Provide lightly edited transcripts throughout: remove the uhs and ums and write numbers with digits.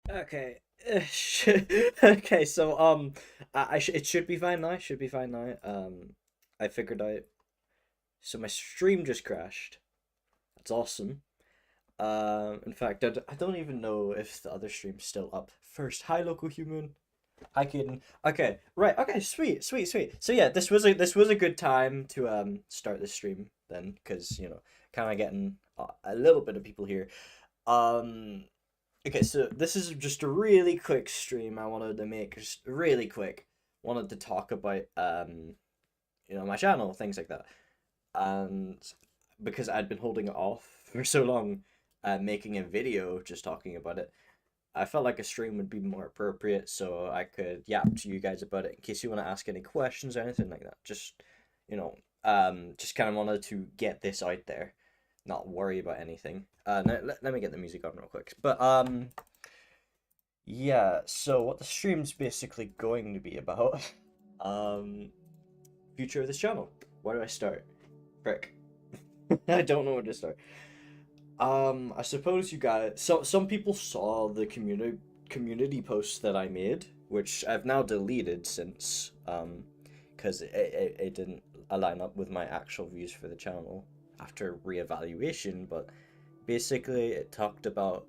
Okay. Okay, so it should be fine now. Should be fine now. I figured out. So my stream just crashed. That's awesome. In fact, I don't even know if the other stream's still up. First, hi local human. Hi Kaden. Okay, right. Okay, sweet, sweet, sweet. So yeah, this was a good time to start the stream then, because kind of getting a little bit of people here. Um, Okay, so this is just a really quick stream I wanted to make, just really quick. Wanted to talk about my channel, things like that. And because I'd been holding it off for so long, making a video just talking about it, I felt like a stream would be more appropriate so I could yap to you guys about it in case you want to ask any questions or anything like that. Just kind of wanted to get this out there, not worry about anything. Let me get the music on real quick. But yeah, so what the stream's basically going to be about, um, future of this channel. Where do I start? Frick. I don't know where to start. I suppose you guys, some people saw the community post that I made, which I've now deleted since, because it didn't align up with my actual views for the channel after reevaluation, but basically it talked about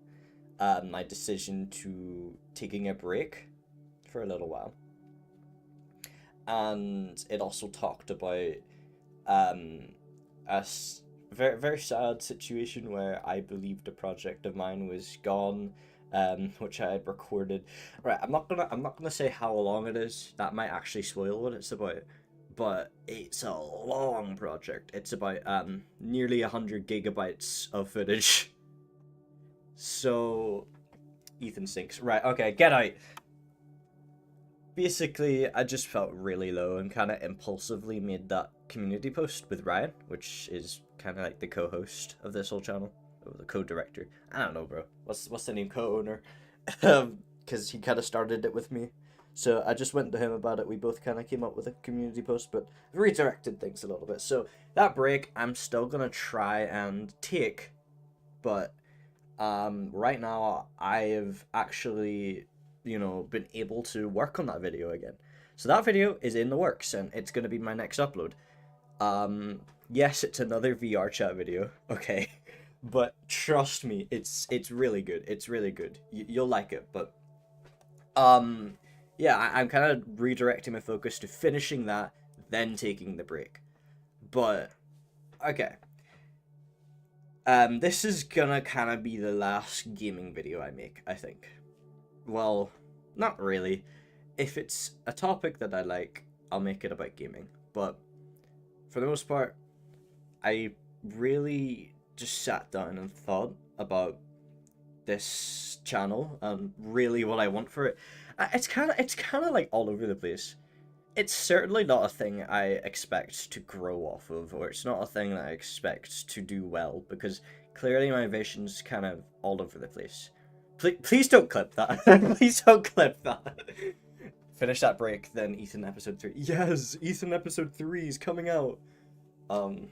my decision to taking a break for a little while. And it also talked about um, a very very sad situation where I believed a project of mine was gone, which I had recorded. Right, I'm not gonna say how long it is. That might actually spoil what it's about. But it's a long project. It's about nearly 100 gigabytes of footage. So Ethan sinks. Right, okay, get out. Basically, I just felt really low and kind of impulsively made that community post with Ryan, which is kind of like the co-host of this whole channel, or the co-director. I don't know, bro. What's the name? Co-owner, because he kind of started it with me. So I just went to him about it. We both kind of came up with a community post, but redirected things a little bit. So that break, I'm still gonna try and take, but right now I have actually been able to work on that video again. So that video is in the works and it's going to be my next upload. Yes, it's another VR chat video, okay, but trust me, it's really good. It's really good. You'll like it. But um yeah, I'm kind of redirecting my focus to finishing that, then taking the break. But okay, this is gonna kind of be the last gaming video I make, I think. Well, not really. If it's a topic that I like, I'll make it about gaming. But for the most part, I really just sat down and thought about this channel and really what I want for it. It's kind of like all over the place. It's certainly not a thing I expect to grow off of, or it's not a thing that I expect to do well, because clearly my vision's kind of all over the place. Please don't clip that. Please don't clip that. Finish that break, then Ethan episode 3. Yes, Ethan episode 3 is coming out. Um,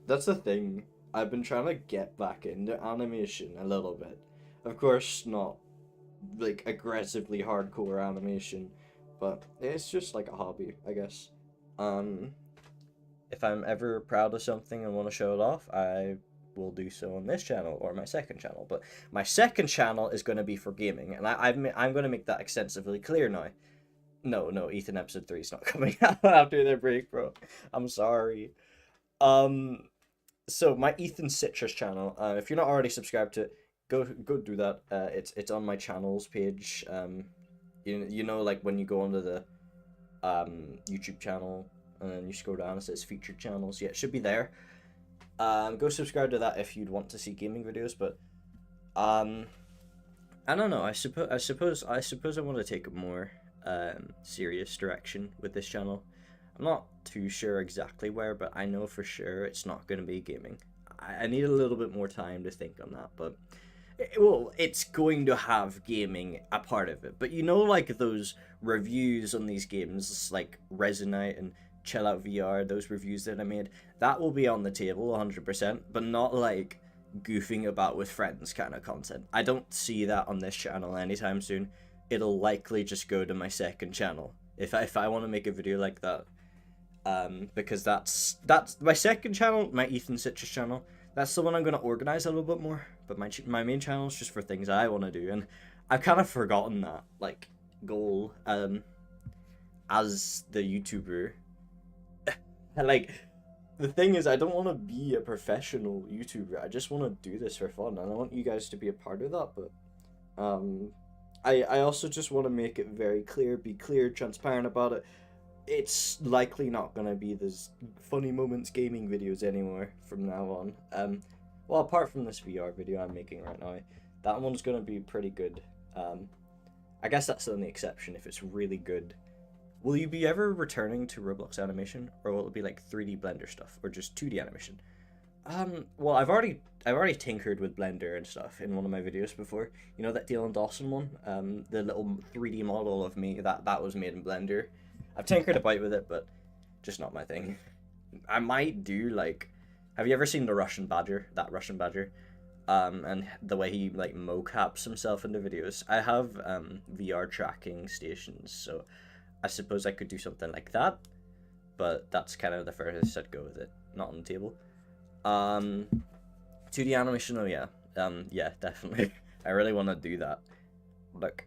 that's the thing. I've been trying to get back into animation a little bit. Of course, not like aggressively hardcore animation, but it's just like a hobby, I guess. Um, if I'm ever proud of something and want to show it off, I will do so on this channel or my second channel. But my second channel is going to be for gaming, and I'm going to make that extensively clear now. No, no, Ethan episode 3 is not coming out after their break, bro. I'm sorry. Um, so my Ethan Citrus channel. If you're not already subscribed to it, go do that. It's on my channels page. Like when you go onto the YouTube channel and then you scroll down, it says featured channels. Yeah, it should be there. Go subscribe to that if you'd want to see gaming videos. But um, I don't know. I suppose I want to take a more serious direction with this channel. I'm not too sure exactly where, but I know for sure it's not going to be gaming. I need a little bit more time to think on that, but well, it's going to have gaming a part of it. But like those reviews on these games, like Resonite and Chill Out VR, those reviews that I made, that will be on the table 100%, but not like goofing about with friends kind of content. I don't see that on this channel anytime soon. It'll likely just go to my second channel if I want to make a video like that. Because that's my second channel, my Ethan Citrus channel. That's the one I'm gonna organize a little bit more. But my main channel is just for things I want to do, and I've kind of forgotten that like goal as the YouTuber. Like, the thing is, I don't want to be a professional YouTuber. I just want to do this for fun, and I want you guys to be a part of that. But I also just want to make it very clear, be clear, transparent about it. It's likely not gonna be this funny moments gaming videos anymore from now on. Well, apart from this VR video I'm making right now, that one's gonna be pretty good. I guess that's the only exception if it's really good. Will you be ever returning to Roblox animation, or will it be like 3D Blender stuff, or just 2D animation? Well, I've already tinkered with Blender and stuff in one of my videos before. You know that Dylan Dawson one? The little 3D model of me that was made in Blender. I've tinkered about with it, but just not my thing. I might do like, have you ever seen the Russian Badger? That Russian Badger, and the way he like mocaps himself in the videos. I have VR tracking stations, so I suppose I could do something like that. But that's kind of the furthest I'd go with it. Not on the table. 2D animation. Oh yeah, yeah, definitely. I really want to do that. Look,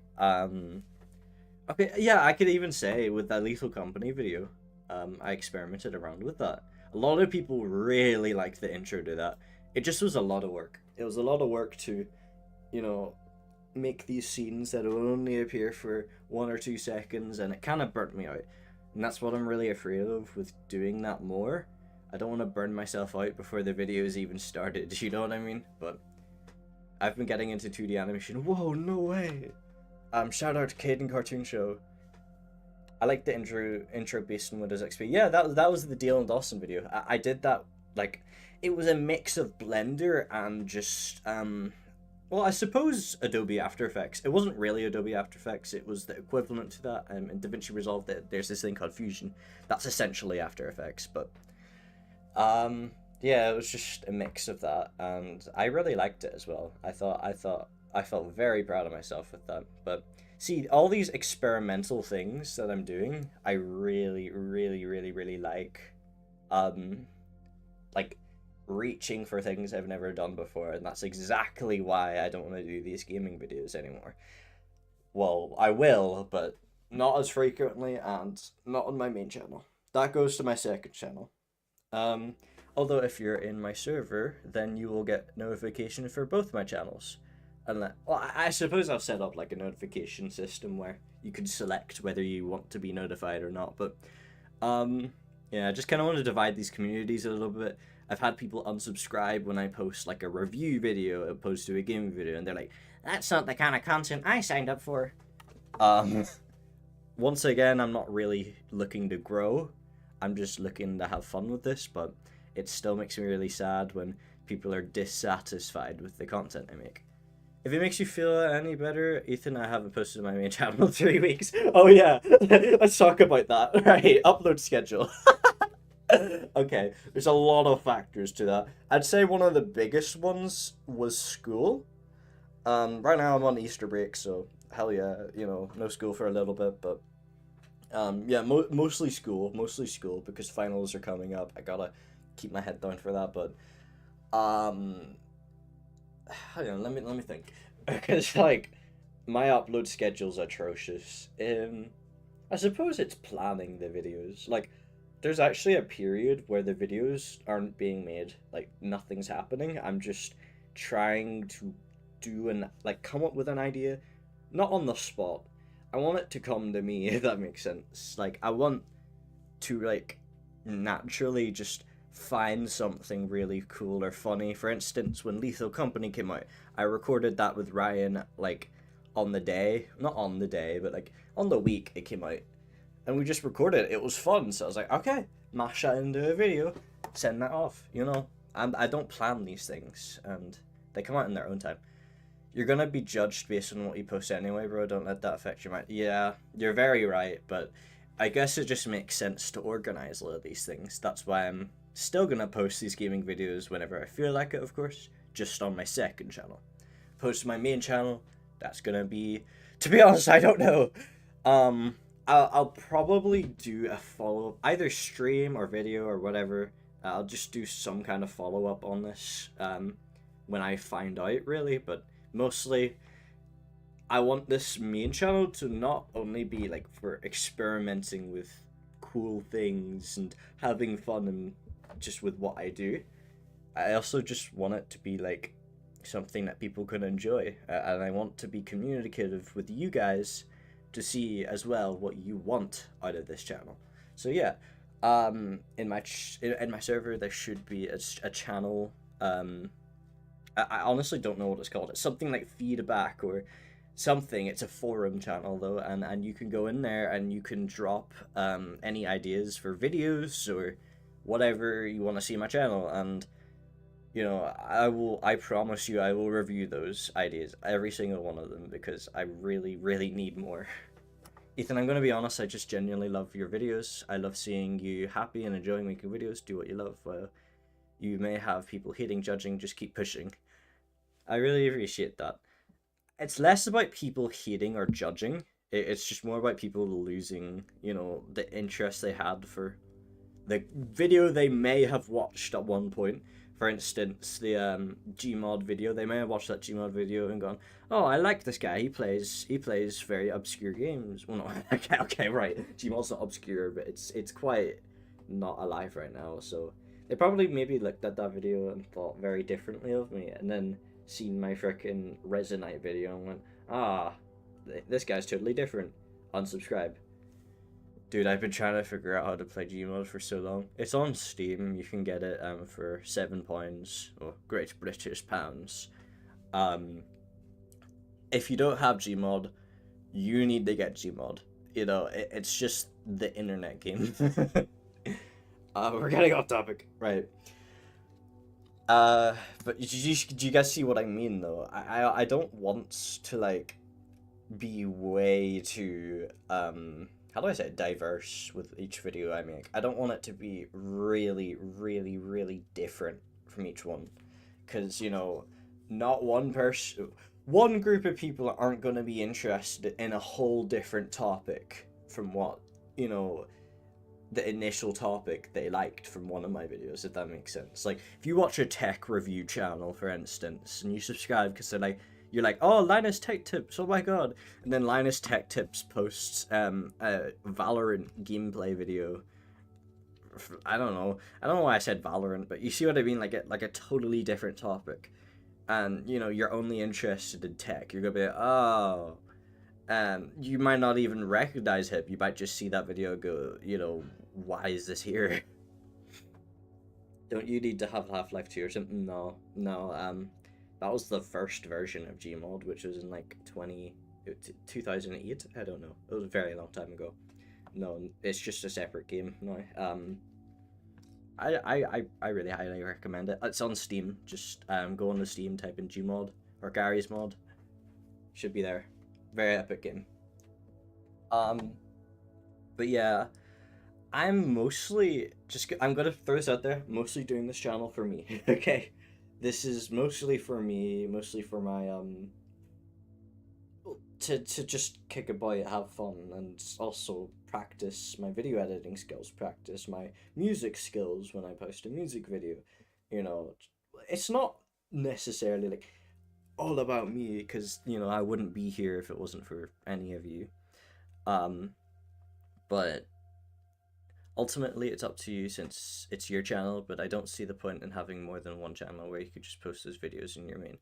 okay, yeah, I could even say with that Lethal Company video, I experimented around with that. A lot of people really liked the intro to that. It just was a lot of work. It was a lot of work to, you know, make these scenes that will only appear for 1 or 2 seconds, and it kind of burnt me out. And that's what I'm really afraid of with doing that more. I don't want to burn myself out before the videos even started, you know what I mean? But I've been getting into 2D animation. Whoa, no way! Shout out to Caden Cartoon Show. I like the intro based on Windows XP. Yeah, that was the Dylan Dawson video. I did that, like, it was a mix of Blender and just, well, I suppose Adobe After Effects. It wasn't really Adobe After Effects, it was the equivalent to that. In DaVinci Resolve, there's this thing called Fusion. That's essentially After Effects, but, yeah, it was just a mix of that, and I really liked it as well. I felt very proud of myself with that. But see, all these experimental things that I'm doing, I really, really, really, really like. Like reaching for things I've never done before, and that's exactly why I don't want to do these gaming videos anymore. Well, I will, but not as frequently and not on my main channel. That goes to my second channel. Although if you're in my server, then you will get notification for both my channels. Well, I suppose I've set up like a notification system where you could select whether you want to be notified or not, but yeah, I just kind of want to divide these communities a little bit. I've had people unsubscribe when I post like a review video opposed to a gaming video, and they're like, that's not the kind of content I signed up for. Once again, I'm not really looking to grow. I'm just looking to have fun with this, but it still makes me really sad when people are dissatisfied with the content I make. If it makes you feel any better, Ethan, I haven't posted on my main channel in 3 weeks. Oh yeah, let's talk about that. Right, upload schedule. Okay, there's a lot of factors to that. I'd say one of the biggest ones was school. Right now I'm on Easter break, so hell yeah, you know, no school for a little bit, but yeah, mostly school, because finals are coming up. I gotta keep my head down for that, but hang on, let me think, because like my upload schedule's atrocious. I suppose it's planning the videos. Like, there's actually a period where the videos aren't being made, like nothing's happening. I'm just trying to come up with an idea, not on the spot. I want it to come to me, if that makes sense. Like, I want to like naturally just find something really cool or funny. For instance, when Lethal Company came out, I recorded that with Ryan like on the day, not on the day, but like on the week it came out, and we just recorded it. It was fun, so I was like, okay, mash that into a video, send that off, you know. And I don't plan these things, and they come out in their own time. You're gonna be judged based on what you post anyway, bro. Don't let that affect your mind. Yeah, you're very right, but I guess it just makes sense to organize a lot of these things. That's why I'm still gonna post these gaming videos whenever I feel like it, of course, just on my second channel. Post to my main channel, that's gonna be, to be honest, I don't know. I'll probably do a follow-up, either stream or video or whatever. I'll just do some kind of follow-up on this when I find out, really. But mostly, I want this main channel to not only be like for experimenting with cool things and having fun and just with what I do. I also just want it to be like something that people can enjoy, and I want to be communicative with you guys to see as well what you want out of this channel. So yeah, in my server there should be a channel. I honestly don't know what it's called. It's something like feedback or something. It's a forum channel though, and you can go in there and you can drop any ideas for videos or whatever you want to see on my channel, and you know, I promise you I will review those ideas, every single one of them, because I really, really need more. Ethan, I'm going to be honest, I just genuinely love your videos. I love seeing you happy and enjoying making videos. Do what you love. You may have people hating, judging, just keep pushing. I really appreciate that. It's less about people hating or judging. It's just more about people losing, you know, the interest they had for the video they may have watched at one point. For instance, the Gmod video, they may have watched that Gmod video and gone, oh, I like this guy, he plays very obscure games. Well, no, okay, right, Gmod's not obscure, but it's quite not alive right now, so they probably maybe looked at that video and thought very differently of me, and then seen my frickin' Resonite video and went, ah, this guy's totally different, unsubscribe. Dude, I've been trying to figure out how to play Gmod for so long. It's on Steam. You can get it for £7, or Great British pounds. If you don't have Gmod, you need to get Gmod. You know, it's just the internet game. We're getting off topic, right? But do you guys see what I mean though? I don't want to like be way too how do I say it, diverse with each video I make. I don't want it to be really, really, really different from each one. Because, you know, not one group of people aren't going to be interested in a whole different topic from what, you know, the initial topic they liked from one of my videos, if that makes sense. Like, if you watch a tech review channel, for instance, and you subscribe because they're like, you're like, oh, Linus Tech Tips, oh my god. And then Linus Tech Tips posts a Valorant gameplay video. I don't know why I said Valorant, but you see what I mean? Like a totally different topic. And, you know, you're only interested in tech. You're gonna be like, oh. And you might not even recognize him. You might just see that video and go, you know, why is this here? Don't you need to have Half-Life 2 or something? No. That was the first version of Gmod, which was in like 2008. I don't know. It was a very long time ago. No, it's just a separate game now. I really highly recommend it. It's on Steam. Just go on the Steam, type in Gmod or Garry's Mod. Should be there. Very epic game. But yeah, I'm gonna throw this out there. Mostly doing this channel for me. Okay. This is mostly for me, mostly for my, to just kick about, have fun, and also practice my video editing skills, practice my music skills when I post a music video. You know, it's not necessarily, like, all about me, because, you know, I wouldn't be here if it wasn't for any of you. But ultimately, it's up to you since it's your channel, but I don't see the point in having more than one channel where you could just post those videos in your main.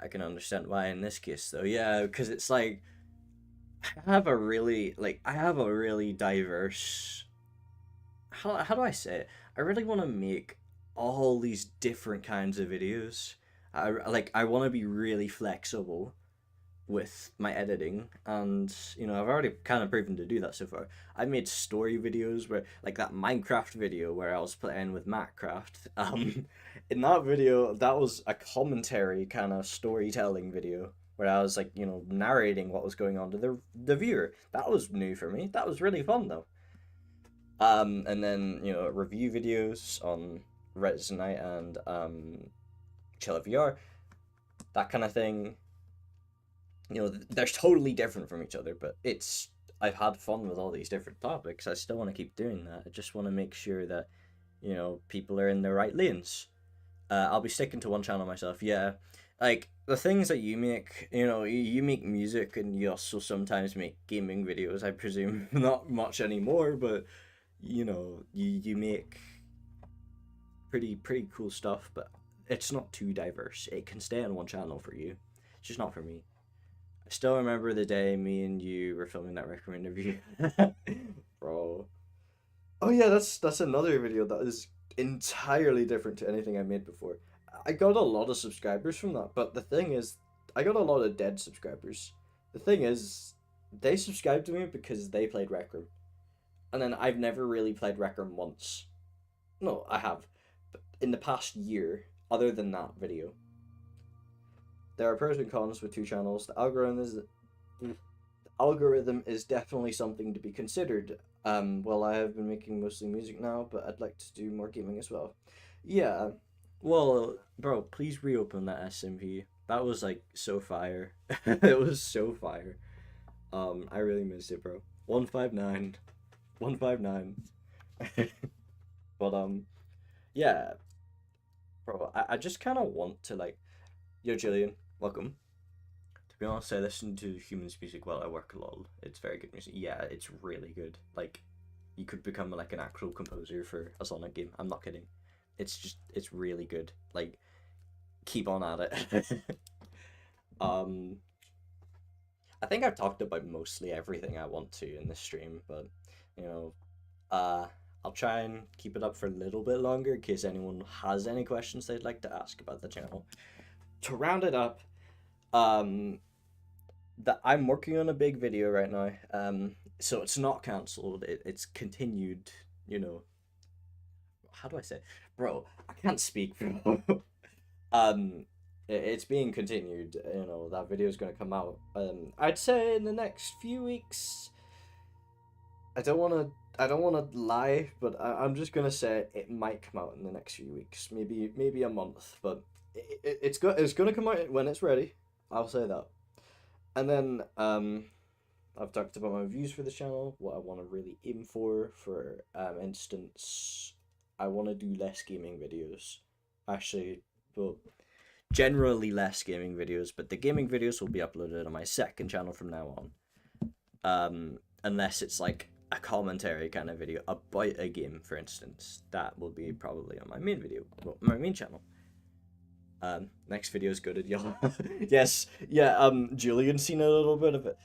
I can understand why in this case, though. Yeah, because it's like, I have a really diverse... How do I say it? I really want to make all these different kinds of videos. I want to be really flexible with my editing, and you know, I've already kind of proven to do that so far. I made story videos where, like that Minecraft video where I was playing with Minecraft. In that video, that was a commentary kind of storytelling video where I was like, you know, narrating what was going on to the viewer. That was new for me. That was really fun though. And then, you know, review videos on Resonite and Chilla VR, that kind of thing. You know, they're totally different from each other, but I've had fun with all these different topics. I still want to keep doing that. I just want to make sure that, you know, people are in the right lanes. I'll be sticking to one channel myself. Yeah, like the things that you make, you know, you make music and you also sometimes make gaming videos. I presume not much anymore, but you know, you make pretty cool stuff. But it's not too diverse. It can stay on one channel for you. It's just not for me. I still remember the day me and you were filming that record interview, bro. Oh yeah, that's another video that is entirely different to anything I made before. I got a lot of subscribers from that, but the thing is, I got a lot of dead subscribers. The thing is, they subscribed to me because they played Rec Room, and then I've never really played Rec Room once. No, I have, but in the past year, other than that video. There are pros and cons with two channels. The algorithm is definitely something to be considered. Well, I have been making mostly music now, but I'd like to do more gaming as well. Yeah. Well, bro, please reopen that SMP. That was like so fire. It was so fire. I really missed it, bro. 159. 159. But yeah, bro, I just kind of want to like, yo, Jillian, welcome. To be honest, I listen to Humans music while I work a lot. It's very good music. Yeah, it's really good. Like, you could become like an actual composer for a Sonic game. I'm not kidding. It's really good. Like, keep on at it. um, I think I've talked about mostly everything I want to in this stream, but you know, uh, I'll try and keep it up for a little bit longer in case anyone has any questions they'd like to ask about the channel. To round it up, um, that I'm working on a big video right now. So it's not cancelled. It's continued. You know, how do I say, bro? I can't speak, bro. It's being continued. You know, that video is gonna come out. I'd say in the next few weeks. I don't wanna lie, but I'm just gonna say it might come out in the next few weeks, maybe a month, but it's gonna come out when it's ready. I'll say that. And then I've talked about my views for the channel, what I want to really aim for instance, I want to do less gaming videos. Actually, well, generally less gaming videos, but the gaming videos will be uploaded on my second channel from now on. Unless it's like a commentary kind of video about a game, for instance, that will be probably on my main video, well, my main channel. Next video is good at y'all. Yes, yeah, Julian's seen a little bit of it.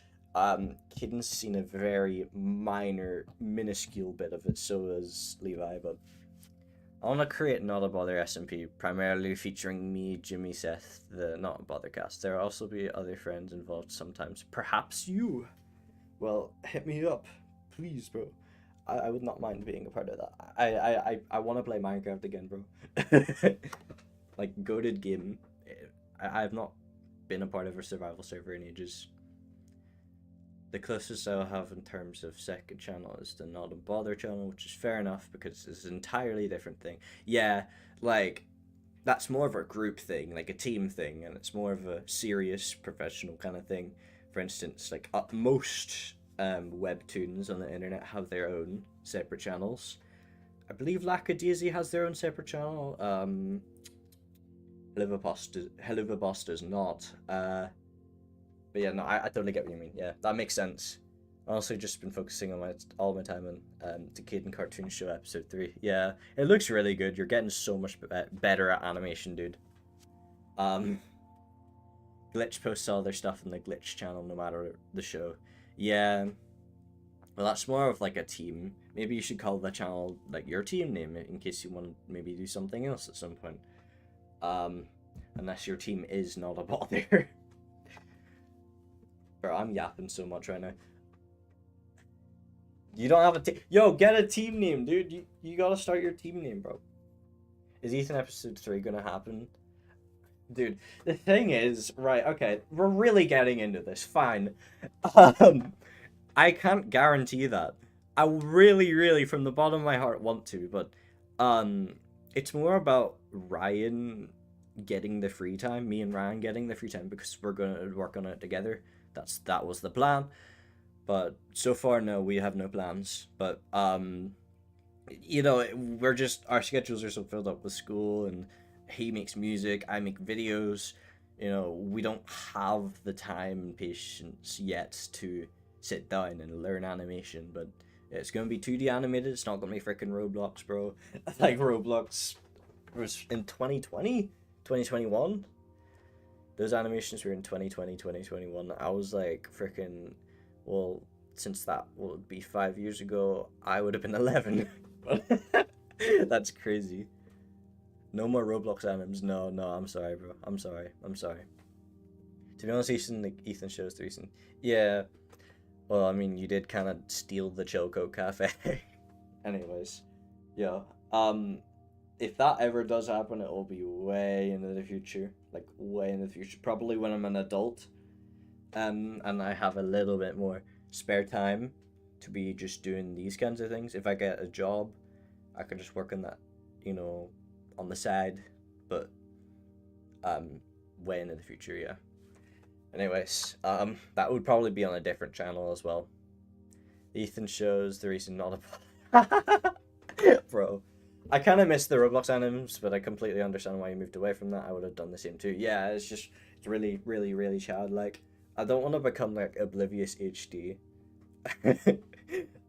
Kidden's seen a very minuscule bit of it, so has Levi, but I want to create Not a Bother SMP, primarily featuring me, Jimmy, Seth, the Not a Bother cast. There will also be other friends involved sometimes. Perhaps you. Well, hit me up, please, bro. I would not mind being a part of that. I want to play Minecraft again, bro. Like, goated game. I have not been a part of a survival server in ages. The closest I'll have in terms of second channel is the Not a Bother channel, which is fair enough because it's an entirely different thing. Yeah, like, that's more of a group thing, like a team thing, and it's more of a serious professional kind of thing. For instance, like most webtoons on the internet have their own separate channels. I believe Lackadaisy has their own separate channel. Helluva does not. But yeah, no, I totally get what you mean. Yeah, that makes sense. I also just been focusing on all my time on the Kid and Cartoon Show episode 3. Yeah, it looks really good. You're getting so much better at animation, dude. Glitch posts all their stuff on the Glitch channel, no matter the show. Yeah. Well, that's more of like a team. Maybe you should call the channel like your team name in case you want to maybe do something else at some point. Unless your team is Not a Bother. Bro, I'm yapping so much right now. You don't have a team. Yo, get a team name, dude. You gotta start your team name, bro. Is Ethan episode 3 gonna happen? Dude, the thing is, right, okay, we're really getting into this. Fine. I can't guarantee that. I really, from the bottom of my heart, want to, but it's more about Ryan getting the free time, me and Ryan getting the free time, because we're gonna work on it together. That was the plan. But so far, no, we have no plans. But we're just, our schedules are so filled up with school, and he makes music, I make videos. We don't have the time and patience yet to sit down and learn animation, but it's gonna be 2D animated. It's not gonna be freaking Roblox, bro. Like, Roblox was in 2020, 2021. Those animations were in 2020, 2021. I was like, freaking, well, since that would be 5 years ago, I would have been 11. That's crazy. No more Roblox animes. No, I'm sorry, bro. I'm sorry. To be honest, Ethan shows the reason. Yeah. Well, I mean, you did kind of steal the Choco Cafe. Anyways, yeah. If that ever does happen, it will be way into the future. Like, way into the future. Probably when I'm an adult. And I have a little bit more spare time to be just doing these kinds of things. If I get a job, I can just work on that, on the side. But, way into the future, yeah. Anyways, that would probably be on a different channel as well. Ethan shows the reason not a... Bro. I kind of miss the Roblox animes, but I completely understand why you moved away from that. I would have done the same too. Yeah, it's really, really, really childlike. I don't want to become like Oblivious HD.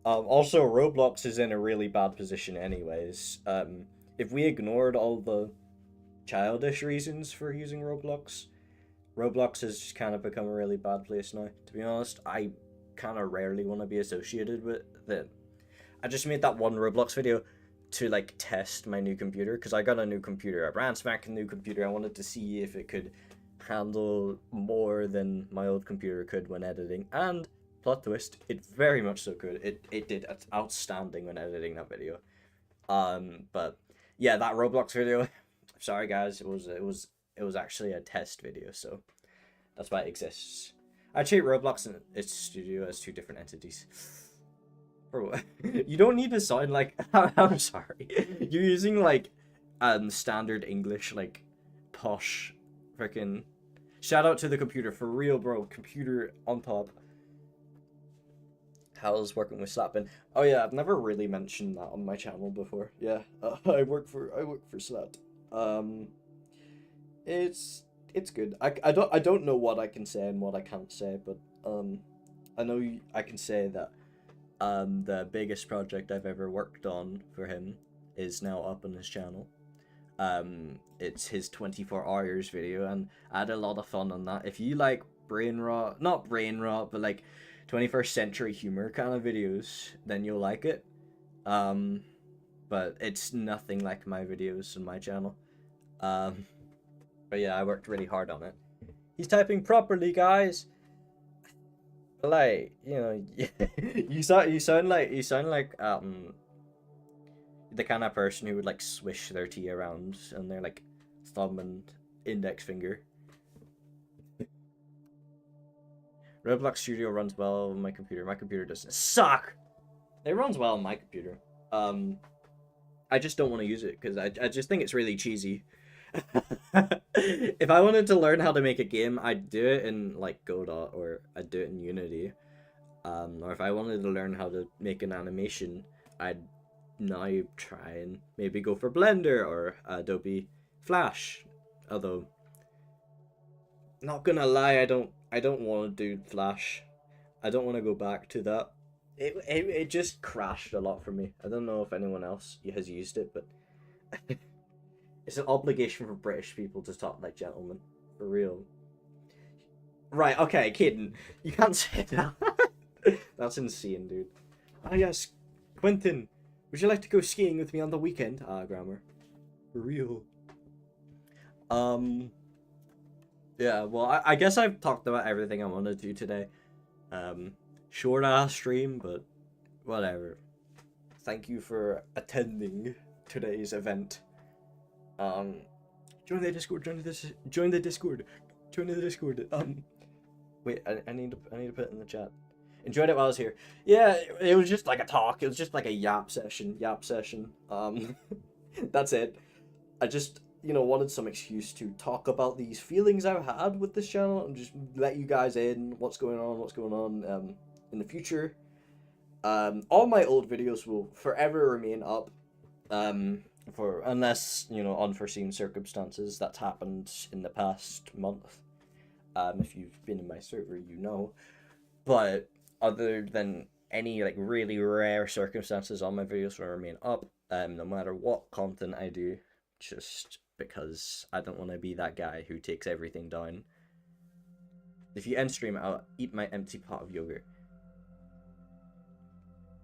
Also, Roblox is in a really bad position anyways. If we ignored all the childish reasons for using Roblox has just kind of become a really bad place now. To be honest, I kind of rarely want to be associated with it. I just made that one Roblox video to like test my new computer, because I got a new computer, a brand spanking new computer. I wanted to see if it could handle more than my old computer could when editing, and plot twist, it very much so could. It did outstanding when editing that video. But yeah, that Roblox video, sorry guys, it was actually a test video, so that's why it exists. I treat Roblox and its studio as two different entities. Bro, you don't need to sound like... I'm sorry. You're using, like, standard English, like, posh freaking... Shout out to the computer, for real, bro. Computer on top. How's working with Slappin? Oh yeah, I've never really mentioned that on my channel before. Yeah, I work for Slat. It's good. I don't know what I can say and what I can't say, but I know I can say that the biggest project I've ever worked on for him is now up on his channel. It's his 24 hours video, and I had a lot of fun on that. If you like not brain rot, but like 21st century humor kind of videos, then you'll like it. But it's nothing like my videos on my channel. But yeah, I worked really hard on it. He's typing properly, guys. Like, you sound like the kind of person who would like swish their tea around on their like thumb and index finger. Roblox Studio runs well on my computer. My computer doesn't suck. It runs well on my computer. I just don't want to use it because I just think it's really cheesy. If I wanted to learn how to make a game, I'd do it in like Godot, or I'd do it in Unity. Or if I wanted to learn how to make an animation, I'd now try and maybe go for Blender or Adobe Flash. Although, not gonna lie, I don't want to do Flash. I don't want to go back to that. It just crashed a lot for me. I don't know if anyone else has used it, but it's an obligation for British people to talk like gentlemen. For real. Right, okay, kidding. You can't say that. That's insane, dude. Ah, yes. Quentin, would you like to go skiing with me on the weekend? Ah, grammar. For real. Yeah, well, I guess I've talked about everything I want to do today. Short ass stream, but whatever. Thank you for attending today's event. Join the Discord, join the Discord. Wait, I need to put it in the chat. Enjoyed it while I was here. Yeah, it was just like a talk. It was just like a yap session. That's it. wanted some excuse to talk about these feelings I've had with this channel and just let you guys in what's going on in the future. All my old videos will forever remain up, for unless unforeseen circumstances that's happened in the past month. If you've been in my server, you know. But other than any like really rare circumstances, all my videos will remain up, no matter what content I do, just because I don't want to be that guy who takes everything down. If you end stream, I'll eat my empty pot of yogurt.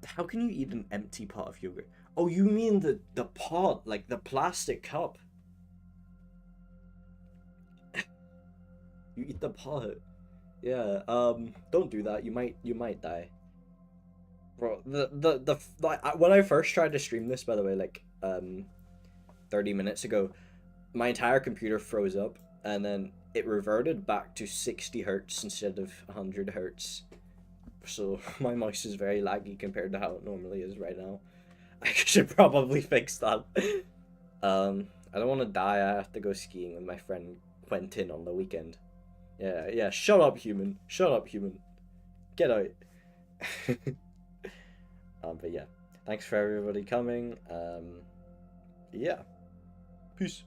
How can you eat an empty pot of yogurt? Oh, you mean the pot, like the plastic cup. You eat the pot. Yeah, don't do that. You might die. Bro, when I first tried to stream this, by the way, like 30 minutes ago, my entire computer froze up and then it reverted back to 60 hertz instead of 100 hertz. So my mouse is very laggy compared to how it normally is right now. I should probably fix that. I don't want to die. I have to go skiing with my friend Quentin on the weekend. Yeah, shut up, human. Shut up, human. Get out. But yeah, thanks for everybody coming. Yeah. Peace.